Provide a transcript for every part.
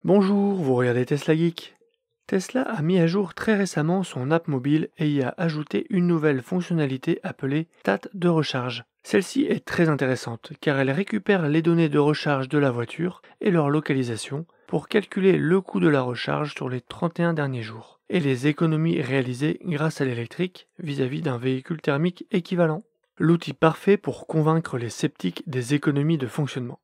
Bonjour, vous regardez Tesla Geek. Tesla a mis à jour très récemment son app mobile et y a ajouté une nouvelle fonctionnalité appelée stats de recharge. Celle-ci est très intéressante car elle récupère les données de recharge de la voiture et leur localisation pour calculer le coût de la recharge sur les 31 derniers jours et les économies réalisées grâce à l'électrique vis-à-vis d'un véhicule thermique équivalent. L'outil parfait pour convaincre les sceptiques des économies de fonctionnement.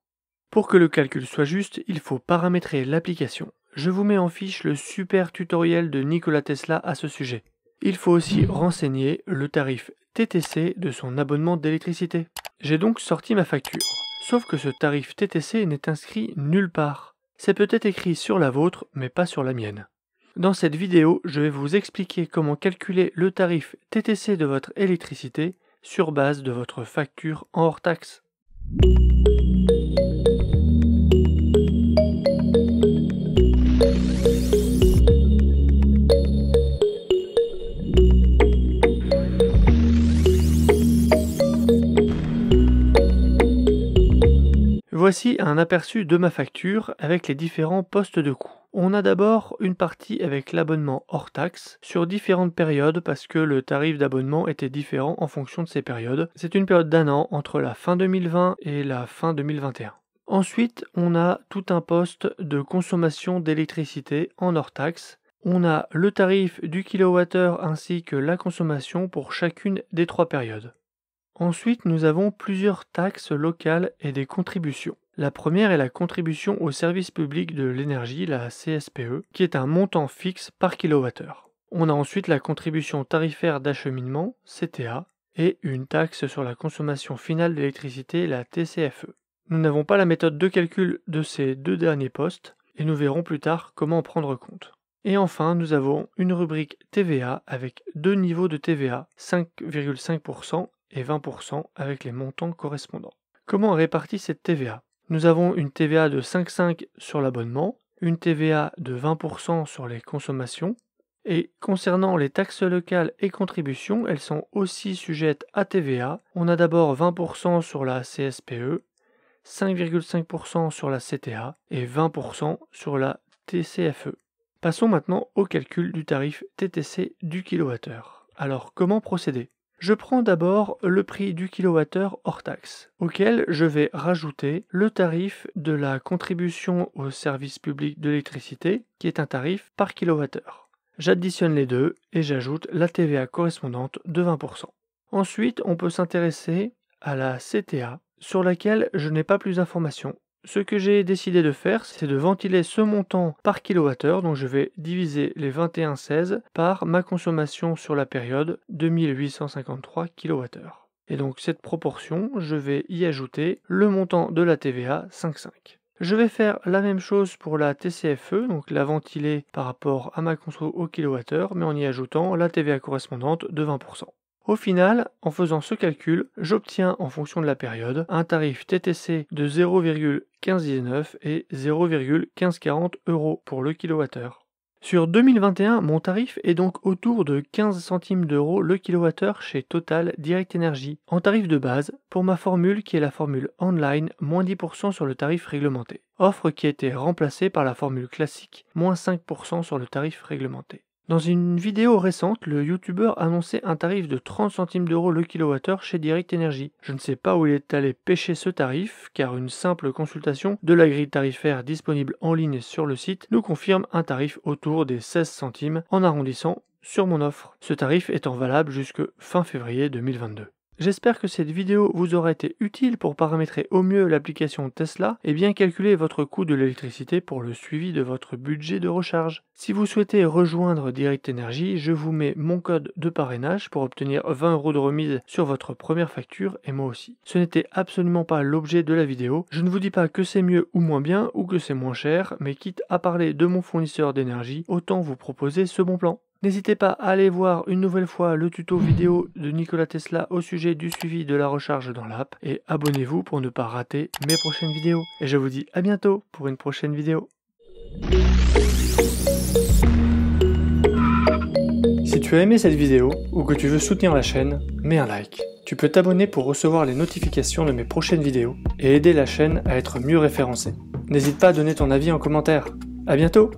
Pour que le calcul soit juste, il faut paramétrer l'application. Je vous mets en fiche le super tutoriel de Nikola Tesla à ce sujet. Il faut aussi renseigner le tarif TTC de son abonnement d'électricité. J'ai donc sorti ma facture, sauf que ce tarif TTC n'est inscrit nulle part. C'est peut-être écrit sur la vôtre, mais pas sur la mienne. Dans cette vidéo, je vais vous expliquer comment calculer le tarif TTC de votre électricité sur base de votre facture en hors taxe. Voici un aperçu de ma facture avec les différents postes de coût. On a d'abord une partie avec l'abonnement hors taxe sur différentes périodes parce que le tarif d'abonnement était différent en fonction de ces périodes. C'est une période d'un an entre la fin 2020 et la fin 2021. Ensuite, on a tout un poste de consommation d'électricité en hors taxe. On a le tarif du kilowattheure ainsi que la consommation pour chacune des trois périodes. Ensuite, nous avons plusieurs taxes locales et des contributions. La première est la contribution au service public de l'énergie, la CSPE, qui est un montant fixe par kilowattheure. On a ensuite la contribution tarifaire d'acheminement, CTA, et une taxe sur la consommation finale d'électricité, la TCFE. Nous n'avons pas la méthode de calcul de ces deux derniers postes, et nous verrons plus tard comment en prendre compte. Et enfin, nous avons une rubrique TVA avec deux niveaux de TVA, 5,5% et 20% avec les montants correspondants. Comment est répartie cette TVA? Nous avons une TVA de 5,5 sur l'abonnement, une TVA de 20% sur les consommations, et concernant les taxes locales et contributions, elles sont aussi sujettes à TVA. On a d'abord 20% sur la CSPE, 5,5% sur la CTA et 20% sur la TCFE. Passons maintenant au calcul du tarif TTC du kilowattheure. Alors, comment procéder? Je prends d'abord le prix du kilowattheure hors taxe, auquel je vais rajouter le tarif de la contribution au service public de l'électricité, qui est un tarif par kilowattheure. J'additionne les deux et j'ajoute la TVA correspondante de 20%. Ensuite, on peut s'intéresser à la CTA, sur laquelle je n'ai pas plus d'informations. Ce que j'ai décidé de faire, c'est de ventiler ce montant par kilowattheure, donc je vais diviser les 21,16 par ma consommation sur la période 2853 kWh. Et donc cette proportion, je vais y ajouter le montant de la TVA 5,5. Je vais faire la même chose pour la TCFE, donc la ventiler par rapport à ma conso au kilowattheure, mais en y ajoutant la TVA correspondante de 20%. Au final, en faisant ce calcul, j'obtiens en fonction de la période un tarif TTC de 0,1519 et 0,1540 € pour le kilowattheure. Sur 2021, mon tarif est donc autour de 15 centimes d'euros le kilowattheure chez Total Direct Energy, en tarif de base, pour ma formule qui est la formule online, moins 10% sur le tarif réglementé. Offre qui a été remplacée par la formule classique, moins 5% sur le tarif réglementé. Dans une vidéo récente, le youtubeur annonçait un tarif de 30 centimes d'euros le kilowattheure chez Direct Energy. Je ne sais pas où il est allé pêcher ce tarif, car une simple consultation de la grille tarifaire disponible en ligne sur le site nous confirme un tarif autour des 16 centimes en arrondissant sur mon offre. Ce tarif étant valable jusque fin février 2022. J'espère que cette vidéo vous aura été utile pour paramétrer au mieux l'application Tesla et bien calculer votre coût de l'électricité pour le suivi de votre budget de recharge. Si vous souhaitez rejoindre Direct Energy, je vous mets mon code de parrainage pour obtenir 20 € de remise sur votre première facture et moi aussi. Ce n'était absolument pas l'objet de la vidéo. Je ne vous dis pas que c'est mieux ou moins bien ou que c'est moins cher, mais quitte à parler de mon fournisseur d'énergie, autant vous proposer ce bon plan. N'hésitez pas à aller voir une nouvelle fois le tuto vidéo de Nikola Tesla au sujet du suivi de la recharge dans l'app et abonnez-vous pour ne pas rater mes prochaines vidéos. Et je vous dis à bientôt pour une prochaine vidéo. Si tu as aimé cette vidéo ou que tu veux soutenir la chaîne, mets un like. Tu peux t'abonner pour recevoir les notifications de mes prochaines vidéos et aider la chaîne à être mieux référencée. N'hésite pas à donner ton avis en commentaire. À bientôt!